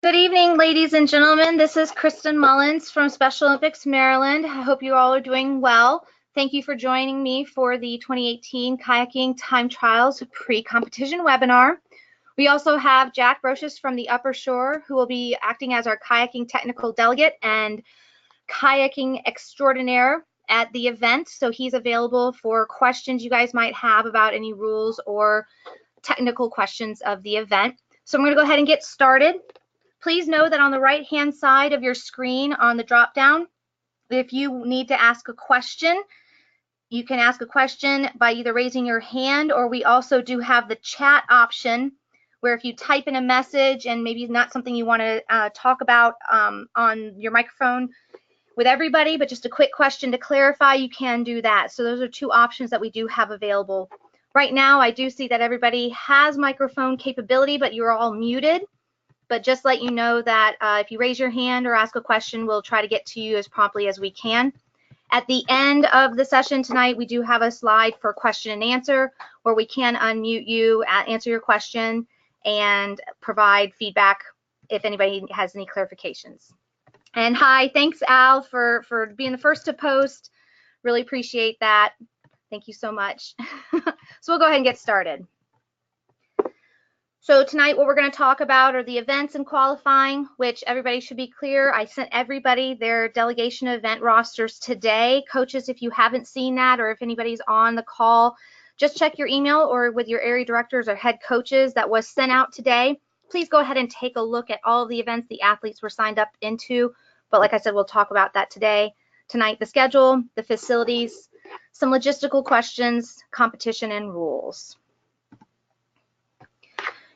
Good evening, ladies and gentlemen. This is Kristen Mullins from Special Olympics, Maryland. I hope you all are doing well. Thank you for joining me for the 2018 Kayaking Time Trials pre-competition webinar. We also have Jack Brocious from the Upper Shore, who will be acting as our kayaking technical delegate and kayaking extraordinaire at the event. So he's available for questions you guys might have about any rules or technical questions of the event. So I'm going to go ahead and get started. Please know that on the right-hand side of your screen on the drop-down, if you need to ask a question, you can ask a question by either raising your hand, or we also do have the chat option where if you type in a message and maybe not something you want to talk about on your microphone with everybody, but just a quick question to clarify, you can do that. So those are two options that we do have available. Right now, I do see that everybody has microphone capability, but you're all muted. But just let you know that if you raise your hand or ask a question, we'll try to get to you as promptly as we can. At the end of the session tonight, we do have a slide for question and answer where we can unmute you, answer your question, and provide feedback if anybody has any clarifications. And hi, thanks Al for being the first to post. Really appreciate that. Thank you so much. So we'll go ahead and get started. So tonight what we're going to talk about are the events and qualifying, which everybody should be clear. I sent everybody their delegation event rosters today. Coaches, if you haven't seen that or if anybody's on the call, just check your email or with your area directors or head coaches that was sent out today. Please go ahead and take a look at all of the events the athletes were signed up into. But like I said, we'll talk about that tonight, the schedule, the facilities, some logistical questions, competition, and rules.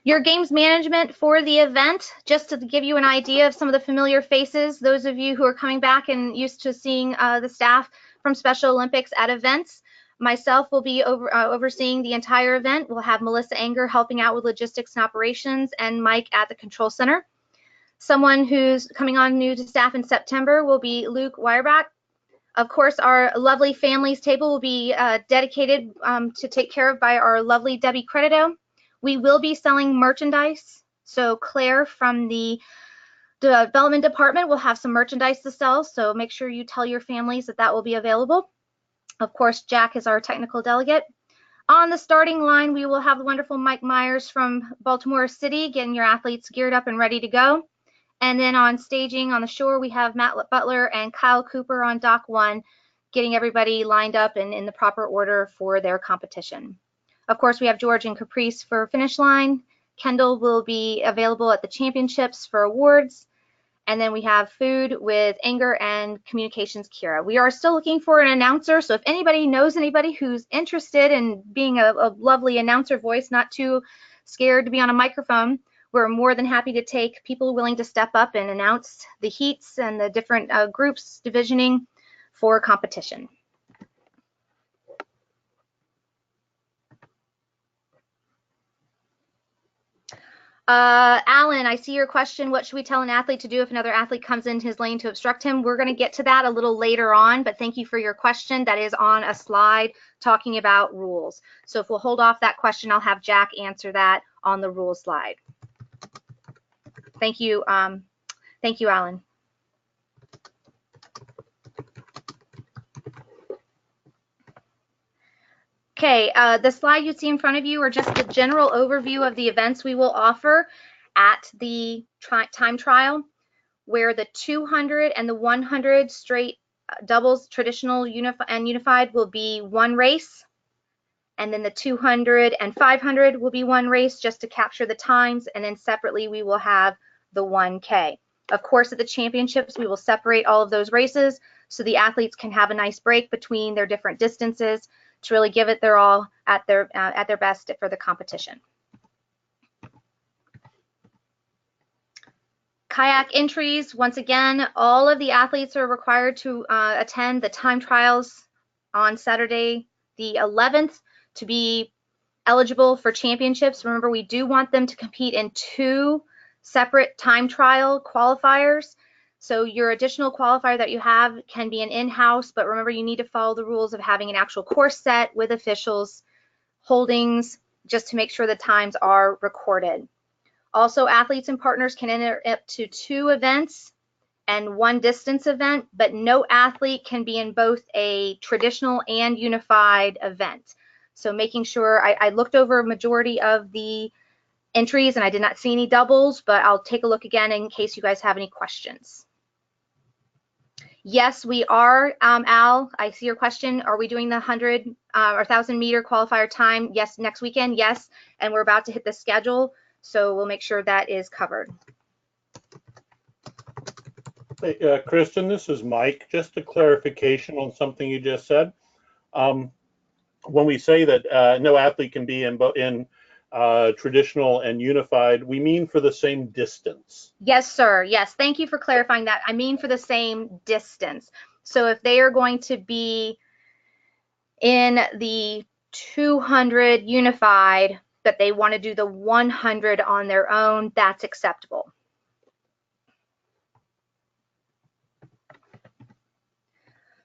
Your games management for the event, just to give you an idea of some of the familiar faces, those of you who are coming back and used to seeing the staff from Special Olympics at events. Myself will be overseeing the entire event. We'll have Melissa Anger helping out with logistics and operations and Mike at the control center. Someone who's coming on new to staff in September will be Luke Weierbach. Of course, our lovely families table will be dedicated to take care of by our lovely Debbie Credito. We will be selling merchandise. So Claire from the development department will have some merchandise to sell. So make sure you tell your families that that will be available. Of course, Jack is our technical delegate. On the starting line, we will have the wonderful Mike Myers from Baltimore City, getting your athletes geared up and ready to go. And then on staging on the shore, we have Matt Butler and Kyle Cooper on Dock 1, getting everybody lined up and in the proper order for their competition. Of course, we have George and Caprice for finish line. Kendall will be available at the championships for awards. And then we have food with Anger and communications Kira. We are still looking for an announcer. So if anybody knows anybody who's interested in being a lovely announcer voice, not too scared to be on a microphone, we're more than happy to take people willing to step up and announce the heats and the different groups divisioning for competition. Alan, I see your question. What should we tell an athlete to do if another athlete comes in his lane to obstruct him? We're going to get to that a little later on, but thank you for your question. That is on a slide talking about rules. So if we'll hold off that question, I'll have Jack answer that on the rules slide. Thank you. Thank you, Alan. Okay, the slide you see in front of you are just the general overview of the events we will offer at the time trial, where the 200 and the 100 straight doubles, traditional and unified, will be one race. And then the 200 and 500 will be one race just to capture the times. And then separately, we will have the 1K. Of course, at the championships, we will separate all of those races so the athletes can have a nice break between their different distances to really give it their all at their best for the competition. Kayak entries, once again, all of the athletes are required to attend the time trials on Saturday the 11th to be eligible for championships. Remember, we do want them to compete in 2 separate time trial qualifiers. So your additional qualifier that you have can be an in-house, but remember you need to follow the rules of having an actual course set with officials, holdings, just to make sure the times are recorded. Also, athletes and partners can enter up to 2 events and 1 distance event, but no athlete can be in both a traditional and unified event. So making sure, I looked over a majority of the entries and I did not see any doubles, but I'll take a look again in case you guys have any questions. Yes, we are, Al, I see your question. Are we doing the 100 or 1,000 meter qualifier time? Yes, next weekend, yes. And we're about to hit the schedule, so we'll make sure that is covered. Hey, Kristen, this is Mike. Just a clarification on something you just said. When we say that no athlete can be in traditional and unified, we mean for the same distance. Yes, sir. Yes, thank you for clarifying that. I mean for the same distance. So if they are going to be in the 200 unified, but they want to do the 100 on their own, that's acceptable.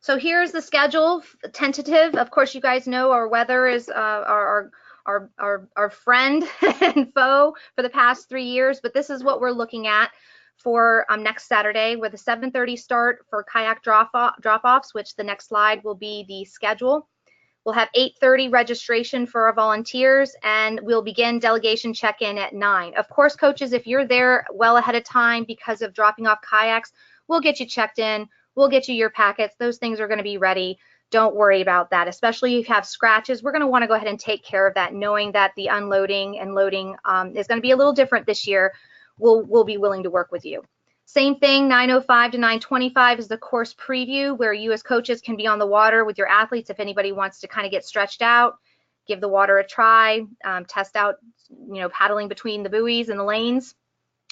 So here's the schedule, tentative. Of course, you guys know our weather is our friend and foe for the past 3 years, but this is what we're looking at for next Saturday with a 7:30 start for kayak drop-offs, which the next slide will be the schedule. We'll have 8:30 registration for our volunteers, and we'll begin delegation check-in at 9. Of course, coaches, if you're there well ahead of time because of dropping off kayaks, we'll get you checked in. We'll get you your packets. Those things are going to be ready. Don't worry about that, especially if you have scratches. We're going to want to go ahead and take care of that, knowing that the unloading and loading is going to be a little different this year. We'll be willing to work with you. Same thing, 9:05 to 9:25 is the course preview, where you as coaches can be on the water with your athletes if anybody wants to kind of get stretched out, give the water a try, test out, paddling between the buoys and the lanes.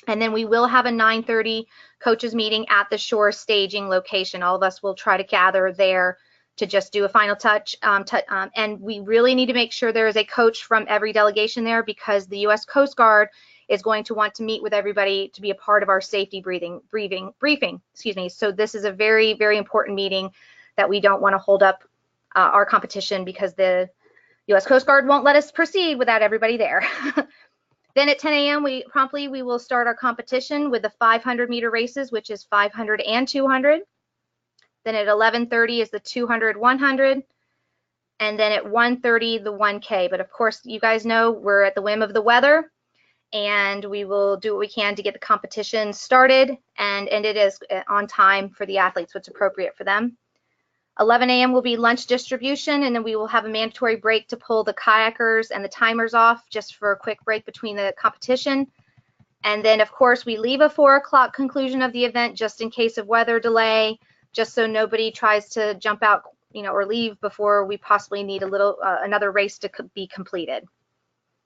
And then we will have a 9:30 coaches meeting at the shore staging location. All of us will try to gather there to just do a final touch. And we really need to make sure there is a coach from every delegation there, because the U.S. Coast Guard is going to want to meet with everybody to be a part of our safety briefing. So this is a very, very important meeting that we don't want to hold up our competition, because the U.S. Coast Guard won't let us proceed without everybody there. Then at 10 a.m. we will start our competition with the 500 meter races, which is 500 and 200. Then at 11:30 is the 200, 100. And then at 1:30, the 1K. But of course, you guys know we're at the whim of the weather, and we will do what we can to get the competition started and ended as on time for the athletes, what's appropriate for them. 11 a.m. will be lunch distribution, and then we will have a mandatory break to pull the kayakers and the timers off, just for a quick break between the competition. And then, of course, we leave a 4 o'clock conclusion of the event just in case of weather delay, just so nobody tries to jump out, or leave before we possibly need another race to be completed.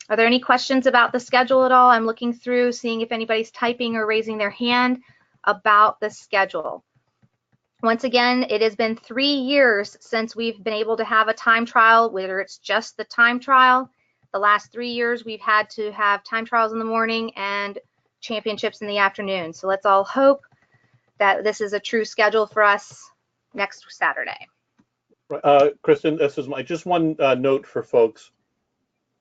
Are there any questions about the schedule at all? I'm looking through, seeing if anybody's typing or raising their hand about the schedule. Once again, it has been 3 years since we've been able to have a time trial, whether it's just the time trial. The last 3 years, we've had to have time trials in the morning and championships in the afternoon. So let's all hope that this is a true schedule for us next Saturday. Kristen, this is just one note for folks.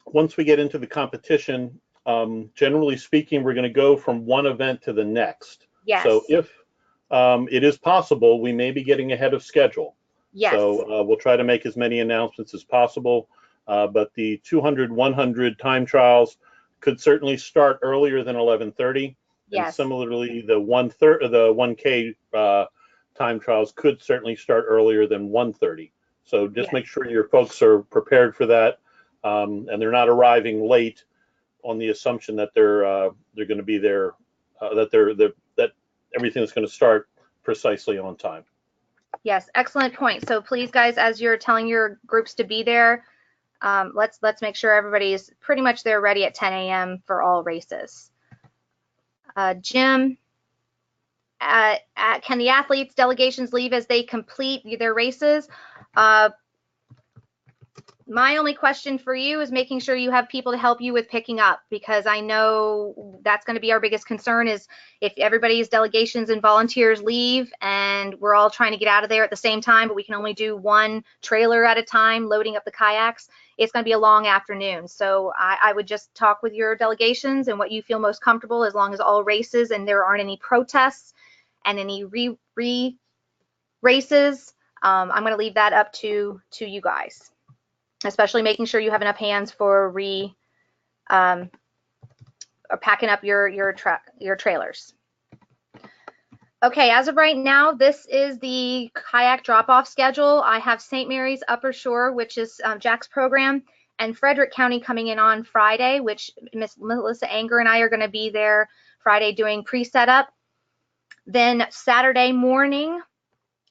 Once we get into the competition, generally speaking, we're going to go from one event to the next. Yes. So if it is possible, we may be getting ahead of schedule. Yes. So we'll try to make as many announcements as possible. But the 200, 100 time trials could certainly start earlier than 11:30. Yes. And similarly, the 1K time trials could certainly start earlier than 1:30. So just make sure your folks are prepared for that, and they're not arriving late on the assumption that they're going to be there, that everything is going to start precisely on time. Yes, excellent point. So please, guys, as you're telling your groups to be there, let's make sure everybody's pretty much there ready at 10 a.m. for all races. Jim, can the athletes' delegations leave as they complete their races? My only question for you is making sure you have people to help you with picking up, because I know that's going to be our biggest concern, is if everybody's delegations and volunteers leave and we're all trying to get out of there at the same time, but we can only do one trailer at a time loading up the kayaks. it's going to be a long afternoon. So I would just talk with your delegations and what you feel most comfortable, as long as all races and there aren't any protests and any races. I'm going to leave that up to you guys, especially making sure you have enough hands for packing up your trailers. Okay, as of right now, this is the kayak drop-off schedule. I have St. Mary's Upper Shore, which is Jack's program, and Frederick County coming in on Friday, which Miss Melissa Anger and I are going to be there Friday doing pre-setup. Then Saturday morning,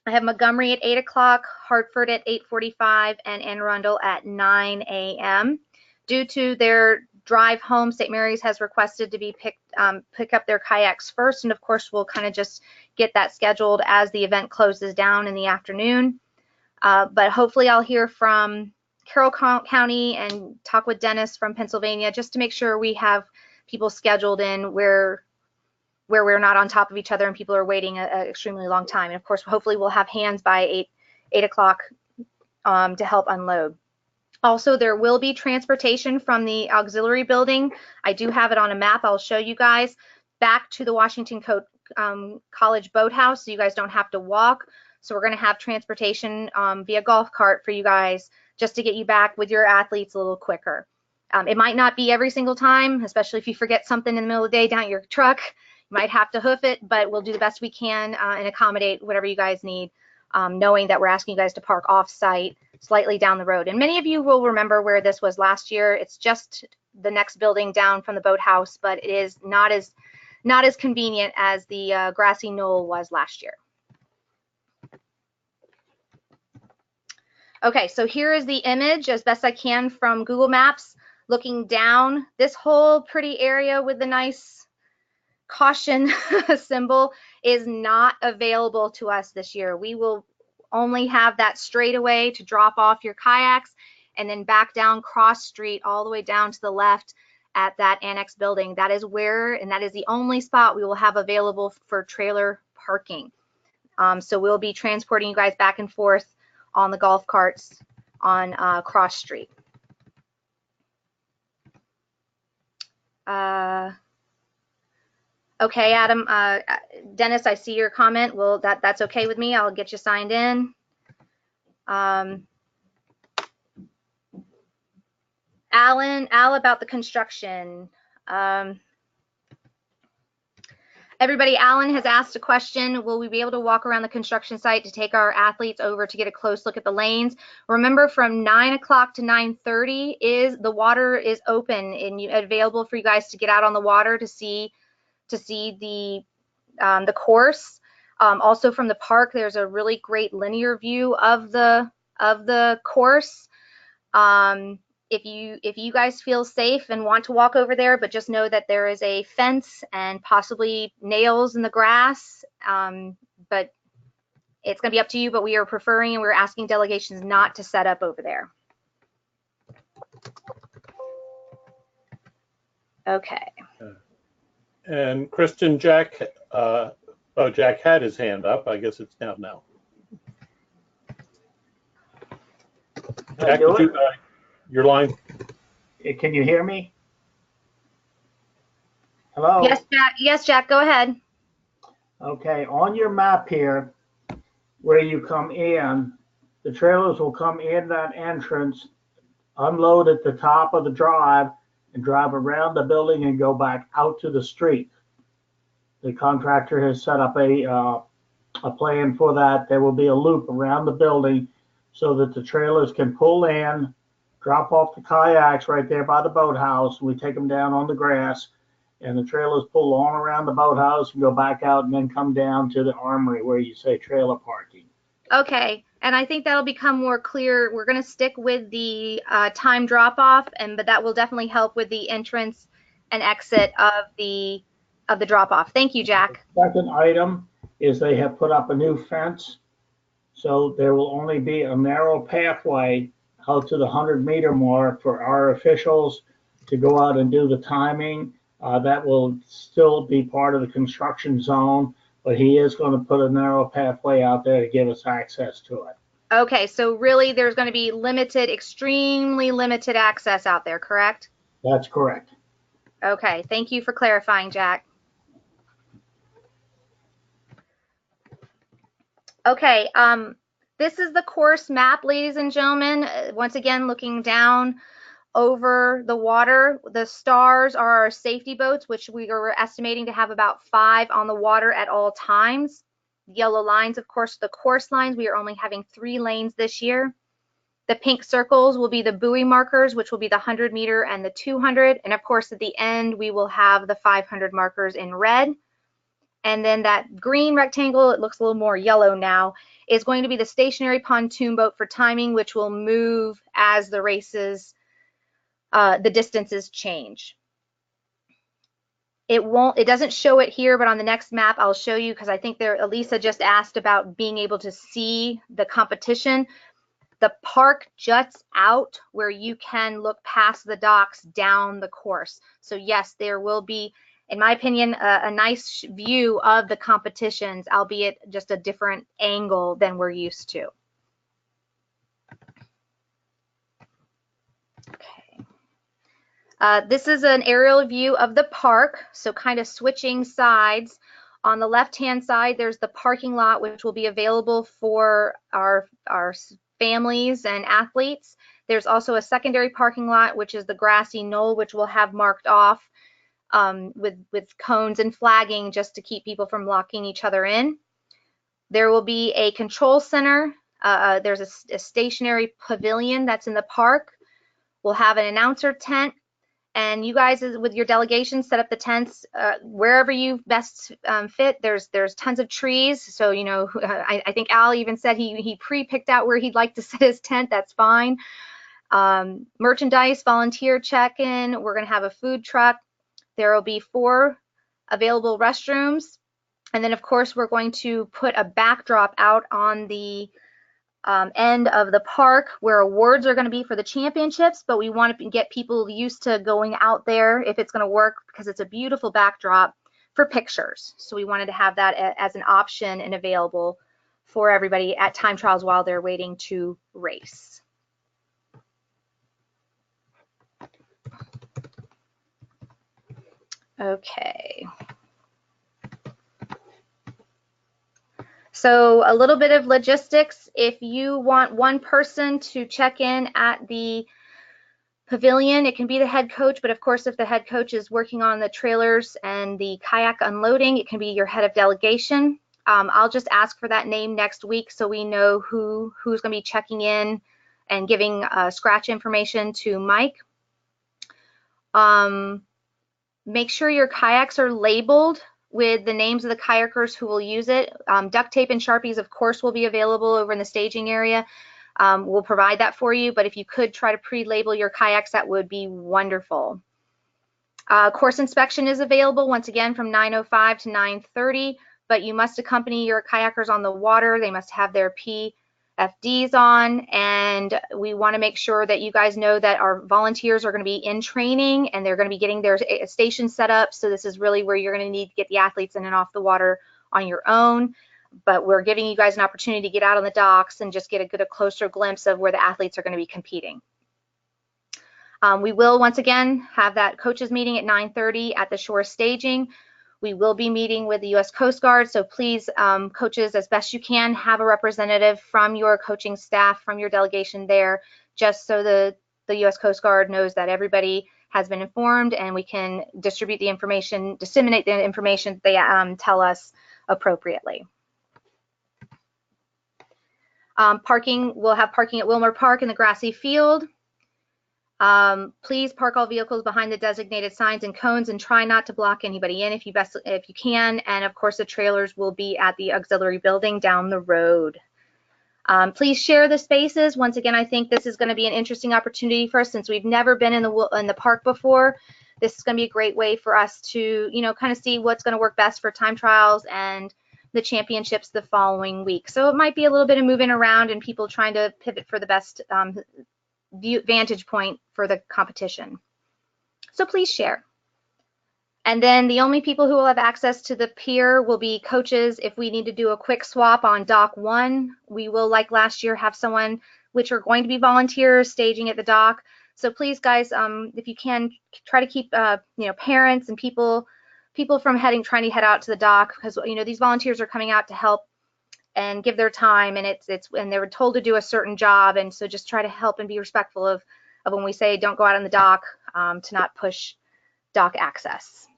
I have Montgomery at 8 o'clock, Hartford at 8:45, and Anne Arundel at 9 a.m. Due to their drive home, St. Mary's has requested to be pick up their kayaks first, and of course we'll kind of just get that scheduled as the event closes down in the afternoon. But hopefully I'll hear from Carroll County and talk with Dennis from Pennsylvania just to make sure we have people scheduled in where we're not on top of each other and people are waiting an extremely long time. And of course, hopefully we'll have hands by 8 o'clock to help unload. Also, there will be transportation from the auxiliary building. I do have it on a map. I'll show you guys back to the Washington College Boathouse, so you guys don't have to walk. So we're going to have transportation via golf cart for you guys just to get you back with your athletes a little quicker. It might not be every single time, especially if you forget something in the middle of the day down at your truck. You might have to hoof it, but we'll do the best we can and accommodate whatever you guys need, knowing that we're asking you guys to park off-site slightly down the road. And many of you will remember where this was last year. It's just the next building down from the boathouse, but it is not as convenient as the grassy knoll was last year. Okay, so here is the image as best I can from Google Maps, looking down this whole pretty area with the nice caution symbol is not available to us this year. We will only have that straightaway to drop off your kayaks and then back down Cross Street all the way down to the left at that annex building. That is where, and that is the only spot we will have available for trailer parking. So we'll be transporting you guys back and forth on the golf carts on Cross Street. Okay, Adam, Dennis, I see your comment. Well, that's okay with me. I'll get you signed in. Al, about the construction. Everybody, Alan has asked a question. Will we be able to walk around the construction site to take our athletes over to get a close look at the lanes? Remember, from 9 o'clock to 9:30 the water is open and available for you guys to get out on the water to see the course. Also from the park, there's a really great linear view of the course. If you guys feel safe and want to walk over there, but just know that there is a fence and possibly nails in the grass, but it's going to be up to you, but we are preferring and we're asking delegations not to set up over there. Okay. And Kristen, Jack, Jack had his hand up. I guess it's down now. Jack, your line. Can you hear me? Hello? Yes, Jack. Yes, Jack, go ahead. Okay, on your map here, where you come in, the trailers will come in that entrance, unload at the top of the drive, and drive around the building and go back out to the street. The contractor has set up a plan for that. There will be a loop around the building so that the trailers can pull in, drop off the kayaks right there by the boathouse. We take them down on the grass, and the trailers pull on around the boathouse and go back out and then come down to the armory where you say trailer parking. Okay, and I think that'll become more clear. We're going to stick with the time drop-off, but that will definitely help with the entrance and exit of the drop-off. Thank you, Jack. The second item is they have put up a new fence, so there will only be a narrow pathway out to the 100-meter mark for our officials to go out and do the timing. That will still be part of the construction zone, but he is going to put a narrow pathway out there to give us access to it. Okay, so really there's going to be limited, extremely limited access out there, correct? That's correct. Okay, thank you for clarifying, Jack. Okay, this is the course map, ladies and gentlemen. Once again, looking down over the water, the stars are our safety boats, which we are estimating to have about 5 on the water at all times. Yellow lines, of course, the course lines. We are only having 3 lanes this year. The pink circles will be the buoy markers, which will be the 100-meter and the 200. And of course, at the end, we will have the 500 markers in red. And then that green rectangle, it looks a little more yellow now, is going to be the stationary pontoon boat for timing, which will move as the races, the distances change. It doesn't show it here, but on the next map, I'll show you, because I think Elisa just asked about being able to see the competition. The park juts out where you can look past the docks down the course. So yes, there will be, in my opinion, a nice view of the competitions, albeit just a different angle than we're used to. Okay. This is an aerial view of the park, so kind of switching sides. On the left-hand side, there's the parking lot, which will be available for our families and athletes. There's also a secondary parking lot, which is the grassy knoll, which we'll have marked off with cones and flagging just to keep people from locking each other in. There will be a control center. There's a stationary pavilion that's in the park. We'll have an announcer tent, and you guys with your delegation set up the tents wherever you best fit. There's tons of trees, so you know, I think Al even said he pre-picked out where he'd like to set his tent. That's fine. Merchandise, volunteer check-in. We're going to have a food truck. There will be 4 available restrooms, and then of course we're going to put a backdrop out on the end of the park where awards are going to be for the championships, but we want to get people used to going out there if it's going to work, because it's a beautiful backdrop for pictures. So we wanted to have that as an option and available for everybody at time trials while they're waiting to race. Okay. So a little bit of logistics. If you want one person to check in at the pavilion, it can be the head coach, but of course if the head coach is working on the trailers and the kayak unloading, it can be your head of delegation. I'll just ask for that name next week so we know who's going to be checking in and giving scratch information to Mike. Make sure your kayaks are labeled with the names of the kayakers who will use it. Duct tape and Sharpies, of course, will be available over in the staging area. We'll provide that for you, but if you could try to pre-label your kayaks, that would be wonderful. Course inspection is available, once again, from 9:05 to 9:30, but you must accompany your kayakers on the water. They must have their PFDs on, and we want to make sure that you guys know that our volunteers are going to be in training and they're going to be getting their station set up. So this is really where you're going to need to get the athletes in and off the water on your own. But we're giving you guys an opportunity to get out on the docks and just get a closer glimpse of where the athletes are going to be competing. We will once again have that coaches meeting at 9:30 at the shore staging. We will be meeting with the U.S. Coast Guard, so please, coaches, as best you can, have a representative from your coaching staff, from your delegation there, just so the U.S. Coast Guard knows that everybody has been informed and we can distribute the information, disseminate the information they tell us appropriately. Parking, we'll have parking at Wilmer Park in the grassy field. Please park all vehicles behind the designated signs and cones and try not to block anybody in if you can. And of course, the trailers will be at the auxiliary building down the road. Please share the spaces. Once again, I think this is going to be an interesting opportunity for us since we've never been in the park before. This is going to be a great way for us to, you know, kind of see what's going to work best for time trials and the championships the following week. So it might be a little bit of moving around and people trying to pivot for the best vantage point for the competition. So please share. And then the only people who will have access to the pier will be coaches. If we need to do a quick swap on dock 1, we will, like last year, have someone, which are going to be volunteers, staging at the dock. So please, guys, if you can, try to keep parents and people from trying to head out to the dock, because these volunteers are coming out to help and give their time, and and they were told to do a certain job, and so just try to help and be respectful of when we say don't go out on the dock, to not push dock access.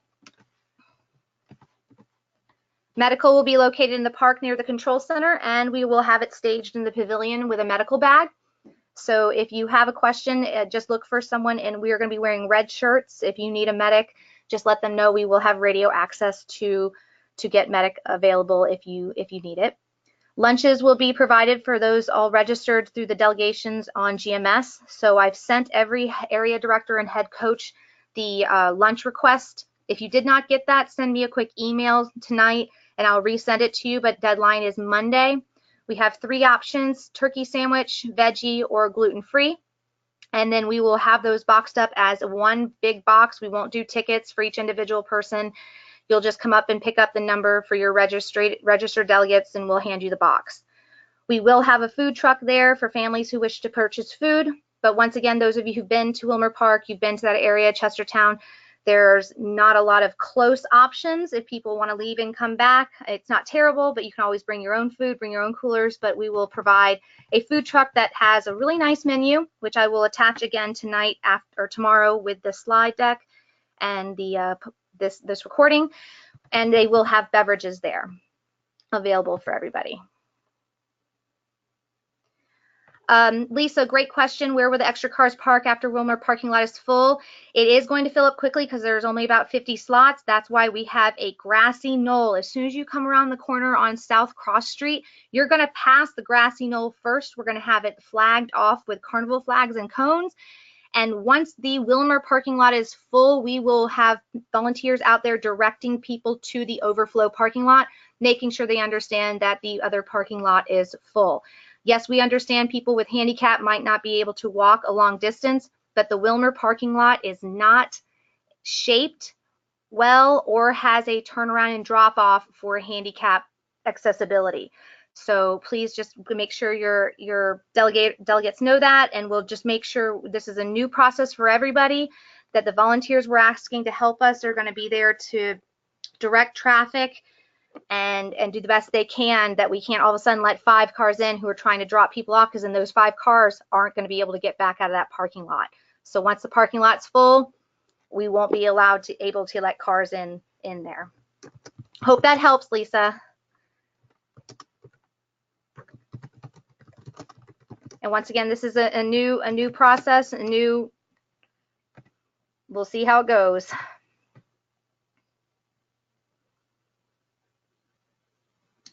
Medical will be located in the park near the control center, and we will have it staged in the pavilion with a medical bag. So if you have a question, just look for someone, and we are going to be wearing red shirts. If you need a medic, just let them know. We will have radio access to get medic available if you need it. Lunches will be provided for those all registered through the delegations on GMS. So I've sent every area director and head coach the lunch request. If you did not get that, send me a quick email tonight and I'll resend it to you, but deadline is Monday. We have 3 options: turkey sandwich, veggie, or gluten-free. And then we will have those boxed up as one big box. We won't do tickets for each individual person. You'll just come up and pick up the number for your registered delegates, and we'll hand you the box. We will have a food truck there for families who wish to purchase food. But once again, those of you who've been to Wilmer Park, you've been to that area, Chestertown, there's not a lot of close options. If people want to leave and come back, it's not terrible, but you can always bring your own food, bring your own coolers. But we will provide a food truck that has a really nice menu, which I will attach again tonight or tomorrow with the slide deck and the this recording, and they will have beverages there available for everybody. Lisa, great question. Where will the extra cars park after Wilmer parking lot is full? It is going to fill up quickly because there's only about 50 slots. That's why we have a grassy knoll. As soon as you come around the corner on South Cross Street, you're going to pass the grassy knoll first. We're going to have it flagged off with carnival flags and cones. And once the Wilmer parking lot is full, we will have volunteers out there directing people to the overflow parking lot, making sure they understand that the other parking lot is full. Yes, we understand people with handicap might not be able to walk a long distance, but the Wilmer parking lot is not shaped well or has a turnaround and drop off for handicap accessibility. So please just make sure your delegates know that, and we'll just make sure this is a new process for everybody, that the volunteers we're asking to help us are going to be there to direct traffic and do the best they can, that we can't all of a sudden let 5 cars in who are trying to drop people off, because then those 5 cars aren't going to be able to get back out of that parking lot. So once the parking lot's full, we won't be able to let cars in there. Hope that helps, Lisa. And once again, this is a new process, we'll see how it goes.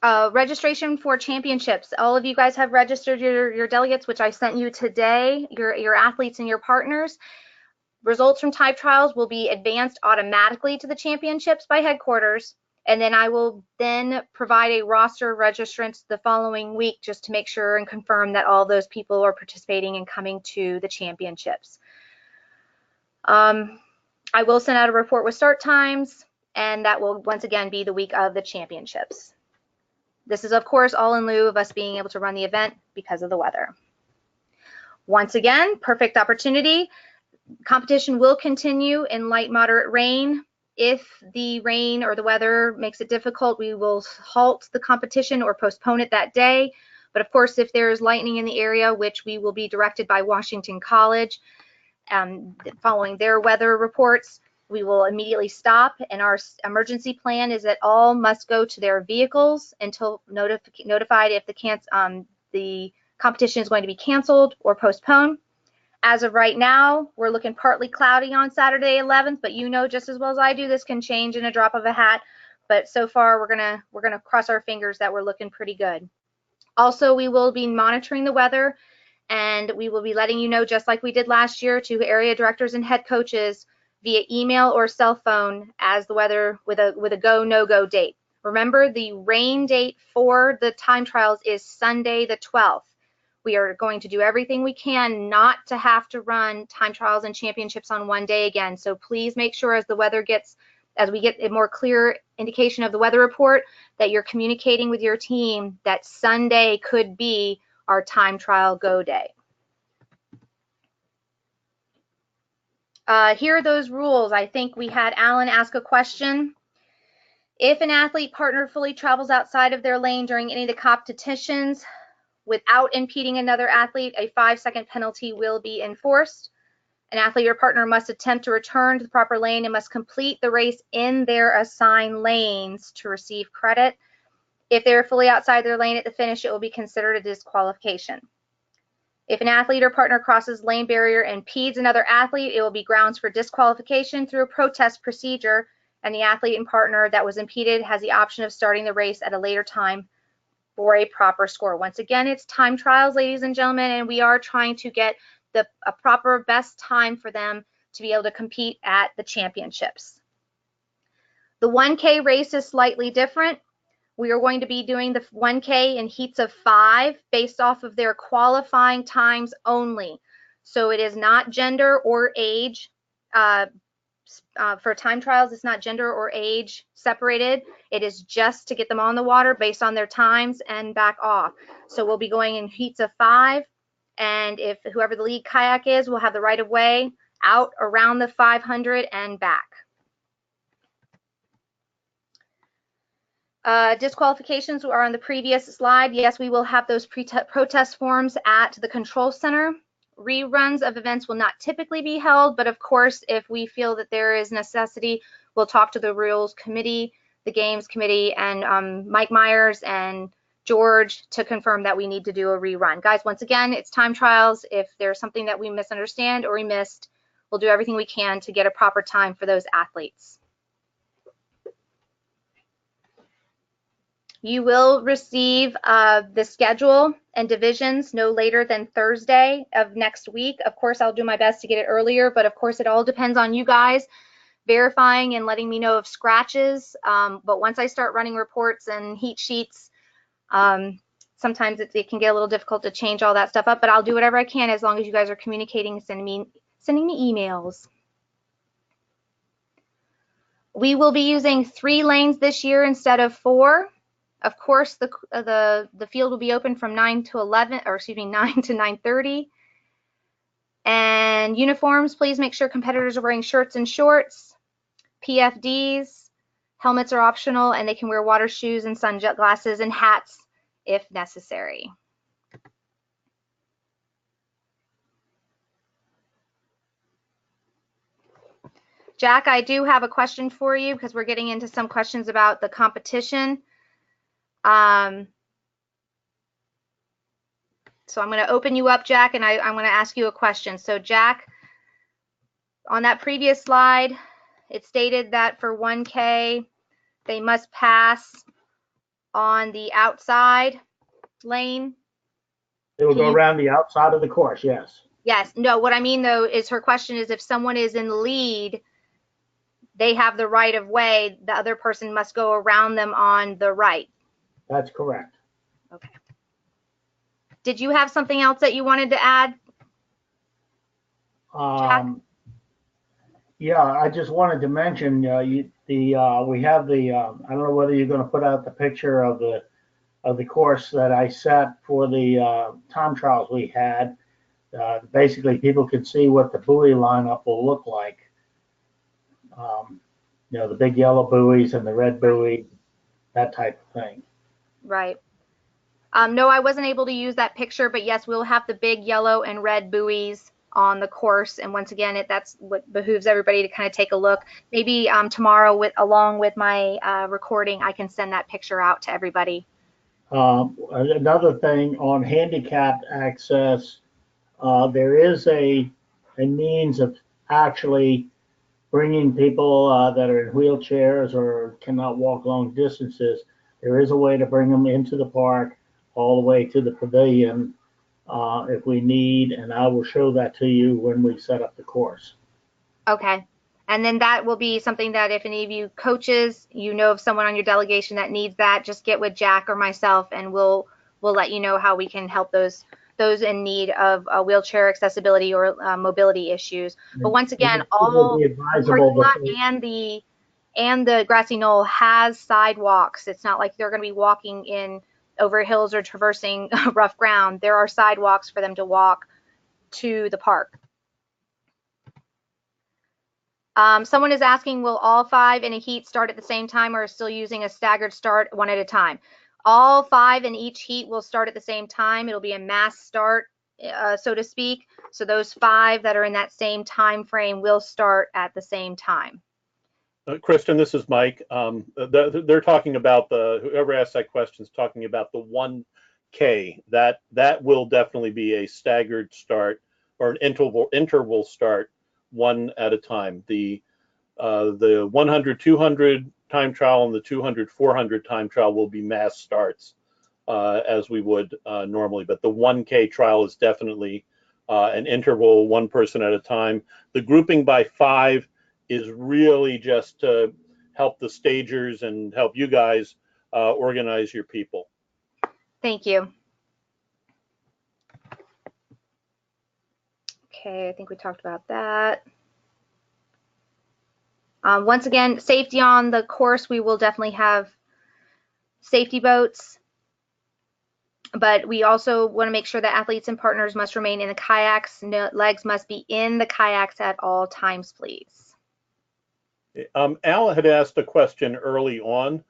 Registration for championships. All of you guys have registered your delegates, which I sent you today, your athletes and your partners. Results from time trials will be advanced automatically to the championships by headquarters, and then I will then provide a roster of registrants the following week just to make sure and confirm that all those people are participating and coming to the championships. I will send out a report with start times, and that will once again be the week of the championships. This is, of course, all in lieu of us being able to run the event because of the weather. Once again, perfect opportunity. Competition will continue in light moderate rain. If the rain or the weather makes it difficult, we will halt the competition or postpone it that day. But of course, if there is lightning in the area, which we will be directed by Washington College, following their weather reports, we will immediately stop, and our emergency plan is that all must go to their vehicles until notified if the competition is going to be canceled or postponed. As of right now, we're looking partly cloudy on Saturday 11th, but you know just as well as I do, this can change in a drop of a hat. But so far, we're gonna cross our fingers that we're looking pretty good. Also, we will be monitoring the weather, and we will be letting you know, just like we did last year, to area directors and head coaches via email or cell phone as the weather with a go no go date. Remember, the rain date for the time trials is Sunday the 12th. We are going to do everything we can not to have to run time trials and championships on one day again. So please make sure as the weather gets as we get a more clear indication of the weather report, that you're communicating with your team that Sunday could be our time trial go day. Here are those rules. I think we had Alan ask a question. If an athlete partner fully travels outside of their lane during any of the competitions without impeding another athlete, a 5-second penalty will be enforced. An athlete or partner must attempt to return to the proper lane and must complete the race in their assigned lanes to receive credit. If they're fully outside their lane at the finish, it will be considered a disqualification. If an athlete or partner crosses lane barrier and impedes another athlete, it will be grounds for disqualification through a protest procedure, and the athlete and partner that was impeded has the option of starting the race at a later time for a proper score. Once again, it's time trials, ladies and gentlemen, and we are trying to get a proper best time for them to be able to compete at the championships. The 1K race is slightly different. We are going to be doing the 1K in heats of 5 based off of their qualifying times only. So it is not gender or age. For time trials, it's not gender or age separated. It is just to get them on the water based on their times and back off. So we'll be going in heats of 5. And if whoever the lead kayak is will have the right of way out around the 500 and back. Disqualifications are on the previous slide. Yes, we will have those protest forms at the control center. Reruns of events will not typically be held, but of course, if we feel that there is necessity, we'll talk to the rules committee, the games committee, and Mike Myers and George to confirm that we need to do a rerun. Guys, once again, it's time trials. If there's something that we misunderstand or we missed, we'll do everything we can to get a proper time for those athletes. You will receive the schedule and divisions no later than Thursday of next week. Of course, I'll do my best to get it earlier, but of course, it all depends on you guys verifying and letting me know of scratches. But once I start running reports and heat sheets, sometimes it can get a little difficult to change all that stuff up, but I'll do whatever I can as long as you guys are communicating and sending me emails. We will be using 3 lanes this year instead of 4. Of course, the field will be open from 9 to 11, or excuse me, 9 to 9:30. And uniforms, please make sure competitors are wearing shirts and shorts. PFDs, helmets are optional, and they can wear water shoes and sunglasses and hats if necessary. Jack, I do have a question for you because we're getting into some questions about the competition. So I'm going to open you up, Jack, and I'm going to ask you a question. So Jack, on that previous slide, it stated that for 1K, they must pass on the outside lane. They will go around the outside of the course, yes. Yes. No, what I mean, though, is her question is if someone is in the lead, they have the right of way, the other person must go around them on the right. That's correct. Okay. Did you have something else that you wanted to add, Jack? Yeah, I just wanted to mention we have the I don't know whether you're going to put out the picture of the course that I set for the time trials we had. Basically, people can see what the buoy lineup will look like. You know, the big yellow buoys and the red buoy, that type of thing. Right. No, I wasn't able to use that picture, but yes, we'll have the big yellow and red buoys on the course. And once again, that's what behooves everybody to kind of take a look. Maybe tomorrow, along with my recording, I can send that picture out to everybody. Another thing on handicapped access, there is a means of actually bringing people that are in wheelchairs or cannot walk long distances. There is a way to bring them into the park all the way to the pavilion if we need, and I will show that to you when we set up the course. Okay. And then that will be something that if any of you coaches, you know of someone on your delegation that needs that, just get with Jack or myself, and we'll let you know how we can help those in need of wheelchair accessibility or mobility issues. But once again, all the parking lot and the and the grassy knoll has sidewalks. It's not like they're going to be walking in over hills or traversing rough ground. There are sidewalks for them to walk to the park. Someone is asking, will all 5 in a heat start at the same time, or still using a staggered start one at a time? All 5 in each heat will start at the same time. It'll be a mass start, so to speak. So those 5 that are in that same time frame will start at the same time. Kristen, this is Mike. They're talking about whoever asked that question is talking about the 1K. That will definitely be a staggered start or an interval start, one at a time. The 100, 200 time trial and the 200, 400 time trial will be mass starts as we would normally. But the 1K trial is definitely an interval, one person at a time. The grouping by 5 is really just to help the stagers and help you guys organize your people. Thank you. Okay, I think we talked about that. Once again, safety on the course, we will definitely have safety boats, but we also want to make sure that athletes and partners must remain in the kayaks. Legs must be in the kayaks at all times, please. Al had asked a question early on,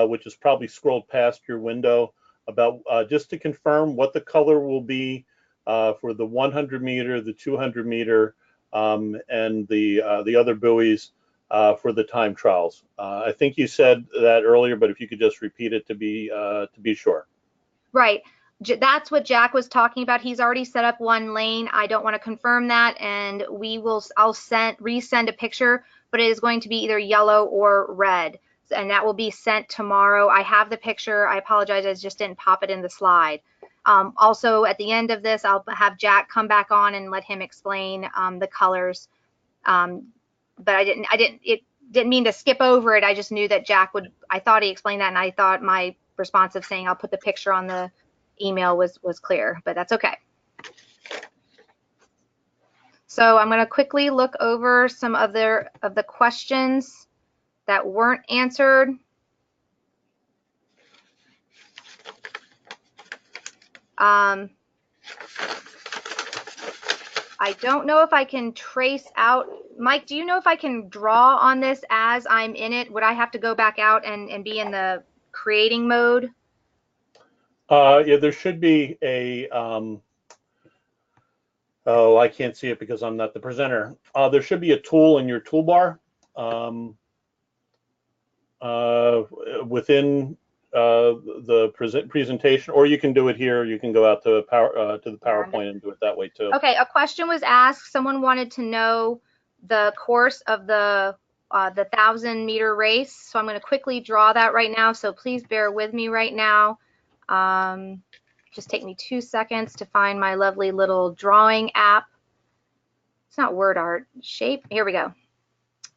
which is probably scrolled past your window, about just to confirm what the color will be for the 100 meter, the 200 meter, and the other buoys for the time trials. I think you said that earlier, but if you could just repeat it to be sure. Right. That's what Jack was talking about. He's already set up one lane. I don't want to confirm that, and I'll resend a picture, but it is going to be either yellow or red, and that will be sent tomorrow. I have the picture. I apologize, I just didn't pop it in the slide. Also, at the end of this, I'll have Jack come back on and let him explain the colors. But I didn't mean to skip over it. I just knew that Jack would. I thought he explained that, and I thought my response of saying I'll put the picture on the email was clear, but that's okay. So I'm going to quickly look over some of the questions that weren't answered. I don't know if I can trace out. Mike, do you know if I can draw on this as I'm in it? Would I have to go back out and be in the creating mode? Yeah, there should be a, oh, I can't see it because I'm not the presenter. There should be a tool in your toolbar within the presentation, or you can do it here. You can go out to the PowerPoint and do it that way too. Okay, a question was asked. Someone wanted to know the course of the 1,000-meter race. So I'm going to quickly draw that right now. So please bear with me right now. Just take me 2 seconds to find my lovely little drawing app. It's not word art, shape. Here we go.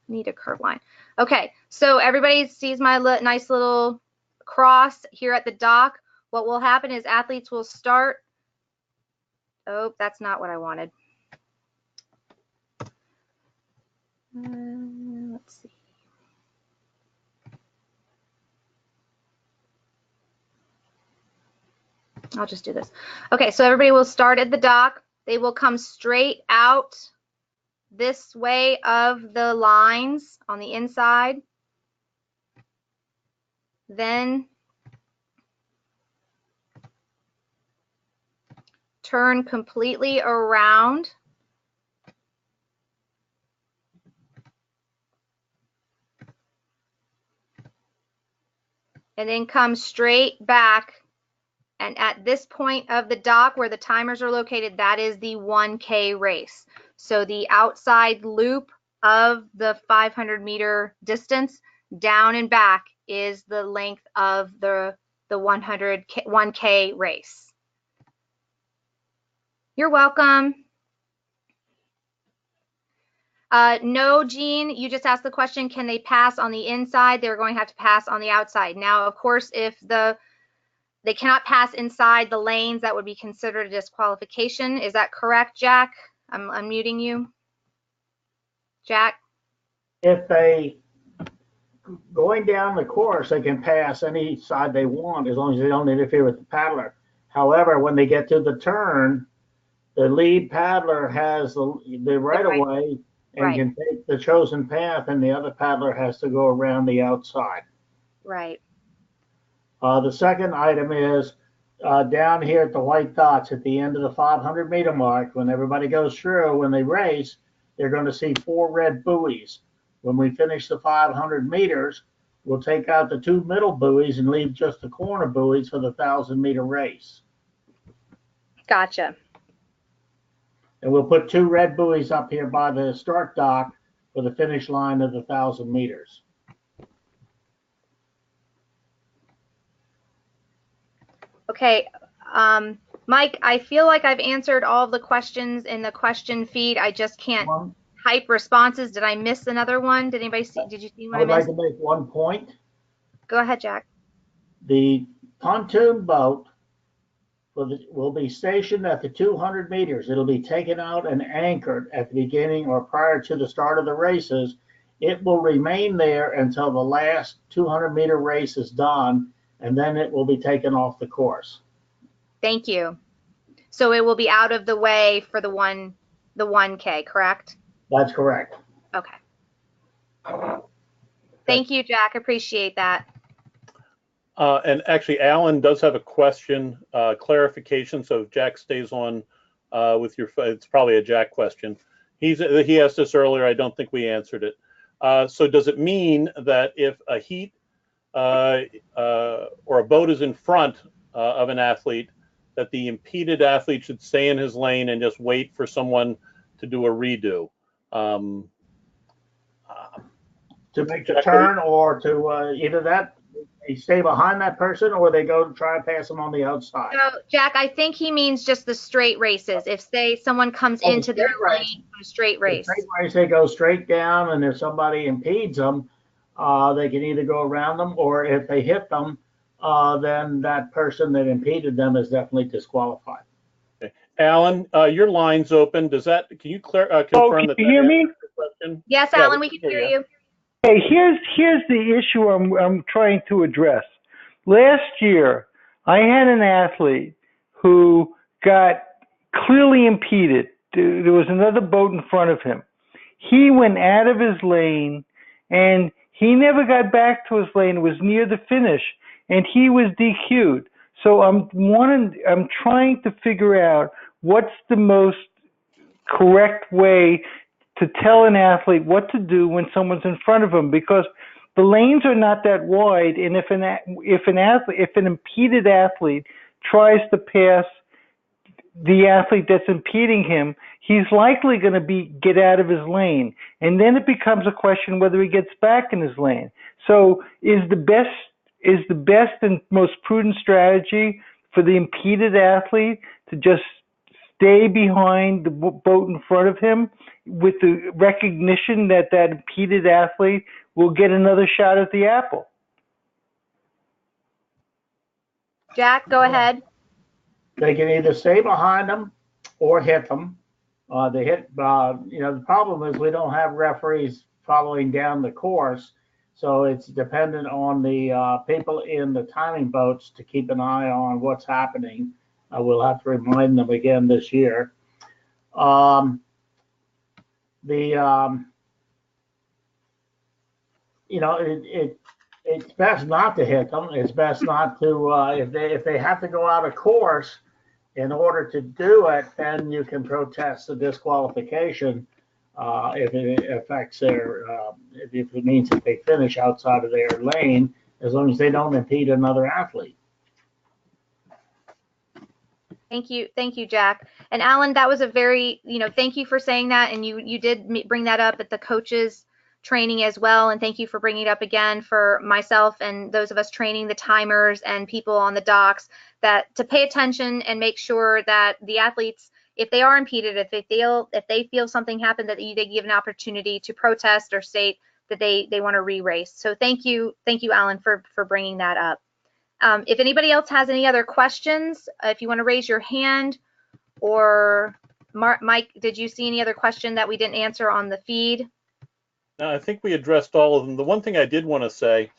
Need a curve line. Okay, so everybody sees my nice little cross here at the dock. What will happen is athletes will start. Oh, that's not what I wanted. Let's see. I'll just do this. Okay, so everybody will start at the dock. They will come straight out this way of the lines on the inside. Then turn completely around. And then come straight back. And at this point of the dock where the timers are located, that is the 1K race. So the outside loop of the 500-meter distance down and back is the length of the 1K race. You're welcome. No, Jean, you just asked the question, can they pass on the inside? They're going to have to pass on the outside. Now, of course, if they cannot pass inside the lanes, that would be considered a disqualification. Is that correct, Jack? I'm unmuting you. Jack? If they going down the course, they can pass any side they want as long as they don't interfere with the paddler. However, when they get to the turn, the lead paddler has the right of way and Right. can take the chosen path, and the other paddler has to go around the outside. Right. The second item is down here at the white dots at the end of the 500-meter mark. When everybody goes through, when they race, they're going to see 4 red buoys. When we finish the 500 meters, we'll take out the 2 middle buoys and leave just the corner buoys for the 1,000-meter race. Gotcha. And we'll put 2 red buoys up here by the start dock for the finish line of the 1,000 meters. Okay, Mike, I feel like I've answered all of the questions in the question feed. I just can't type responses. Did I miss another one? Did anybody see? Did you see what I would like missed? to make one point. Go ahead, Jack. The pontoon boat will be stationed at the 200 meters. It'll be taken out and anchored at the beginning or prior to the start of the races. It will remain there until the last 200-meter race is done, and then it will be taken off the course. Thank you. So it will be out of the way for the 1K, correct? That's correct. Okay. Thank you, Jack. Appreciate that. And actually, Alan does have a question, clarification. So if Jack stays on with your, it's probably a Jack question. He asked this earlier. I don't think we answered it. So does it mean that if a heat or a boat is in front of an athlete, that the impeded athlete should stay in his lane and just wait for someone to do a redo? To make the turn, or to either that, they stay behind that person, or they go try and pass them on the outside. So, Jack, I think he means just the straight races. If, say, someone comes into their lane on a straight race. The straight race, they go straight down, and if somebody impedes them, they can either go around them, or if they hit them, then that person that impeded them is definitely disqualified. Okay. Alan, your line's open. Does that? Can you confirm that? Can you hear me? Question? Yes, Alan, we can hear you. Hey, here's the issue I'm trying to address. Last year, I had an athlete who got clearly impeded. There was another boat in front of him. He went out of his lane, and he never got back to his lane. It was near the finish, and he was DQ'd. So I'm trying to figure out what's the most correct way to tell an athlete what to do when someone's in front of them, because the lanes are not that wide, and if an impeded athlete tries to pass the athlete that's impeding him, he's likely going to get out of his lane, and then it becomes a question whether he gets back in his lane. So is the best and most prudent strategy for the impeded athlete to just stay behind the boat in front of him, with the recognition that that impeded athlete will get another shot at the apple? Jack, go ahead. They can either stay behind them or hit them. The problem is we don't have referees following down the course, so it's dependent on the people in the timing boats to keep an eye on what's happening. We'll have to remind them again this year. It's best not to hit them. It's best not to, if they have to go out of course in order to do it, then you can protest the disqualification if it affects if it means that they finish outside of their lane, as long as they don't impede another athlete. Thank you, Jack. And Alan, that was a very, thank you for saying that, and you did bring that up at the coaches training as well, and thank you for bringing it up again for myself and those of us training the timers and people on the docks, that to pay attention and make sure that the athletes, if they are impeded, if they feel something happened, that they give an opportunity to protest or state that they want to re-race. So thank you, Alan, for bringing that up. If anybody else has any other questions, if you want to raise your hand, or Mike, did you see any other question that we didn't answer on the feed? I think we addressed all of them. The one thing I did want to say,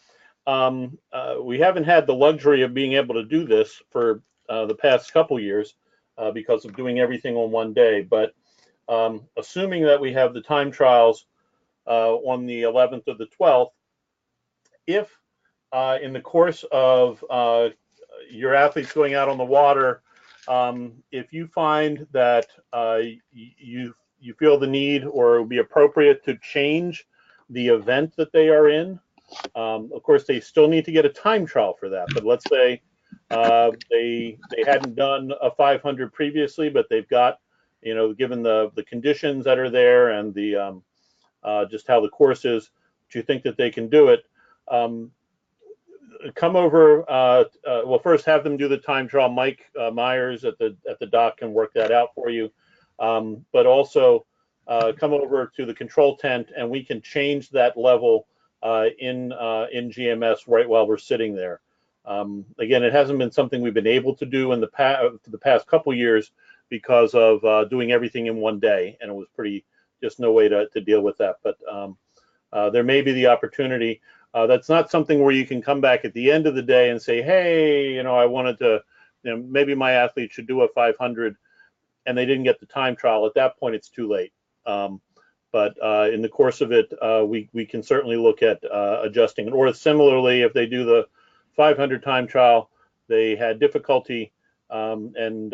we haven't had the luxury of being able to do this for the past couple years because of doing everything on one day. But assuming that we have the time trials on the 11th or the 12th, if in the course of your athletes going out on the water, if you find that you feel the need or it would be appropriate to change the event that they are in, of course they still need to get a time trial for that. But let's say they hadn't done a 500 previously, but they've got, given the conditions that are there and the just how the course is, do you think that they can do it? Come over. Well, first have them do the time trial. Mike Myers at the dock can work that out for you. But also come over to the control tent, and we can change that level in GMS right while we're sitting there. Again, it hasn't been something we've been able to do in the past couple years because of doing everything in one day, and it was just no way to deal with that. But there may be the opportunity. That's not something where you can come back at the end of the day and say, hey, I wanted to, maybe my athlete should do a 500 and they didn't get the time trial. At that point, it's too late. But in the course of it, we can certainly look at adjusting it. Or similarly, if they do the 500 time trial, they had difficulty and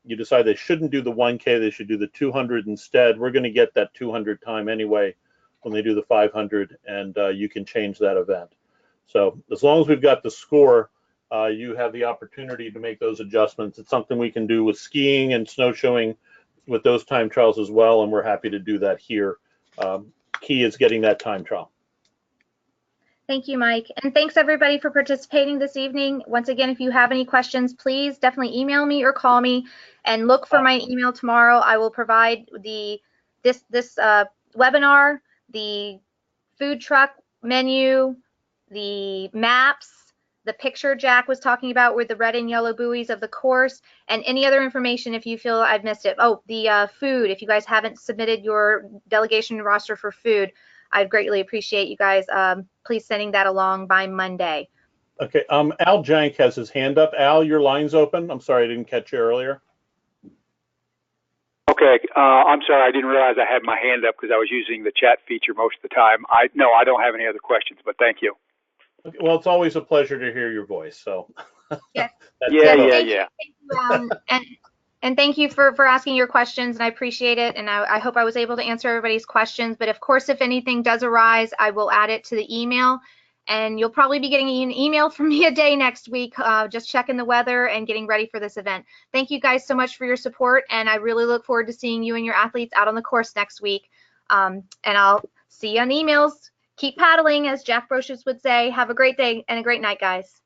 you decide they shouldn't do the 1K, they should do the 200 instead. We're going to get that 200 time anyway when they do the 500, and you can change that event. So as long as we've got the score, you have the opportunity to make those adjustments. It's something we can do with skiing and snowshoeing with those time trials as well, and we're happy to do that here. Key is getting that time trial. Thank you, Mike. And thanks everybody for participating this evening. Once again, if you have any questions, please definitely email me or call me, and look for my email tomorrow. I will provide this webinar, the food truck menu, the maps, the picture Jack was talking about with the red and yellow buoys of the course, and any other information if you feel I've missed it. Oh, the food, if you guys haven't submitted your delegation roster for food, I'd greatly appreciate you guys please sending that along by Monday. Okay, Al Jank has his hand up. Al, your line's open. I'm sorry I didn't catch you earlier. Okay, I'm sorry, I didn't realize I had my hand up because I was using the chat feature most of the time. No, I don't have any other questions, but thank you. Okay, well, it's always a pleasure to hear your voice. So yes, yeah. Thank you, and thank you for asking your questions, and I appreciate it. And I hope I was able to answer everybody's questions. But of course, if anything does arise, I will add it to the email. And you'll probably be getting an email from me a day next week, just checking the weather and getting ready for this event. Thank you guys so much for your support, and I really look forward to seeing you and your athletes out on the course next week. And I'll see you on emails. Keep paddling, as Jack Brocious would say. Have a great day and a great night, guys.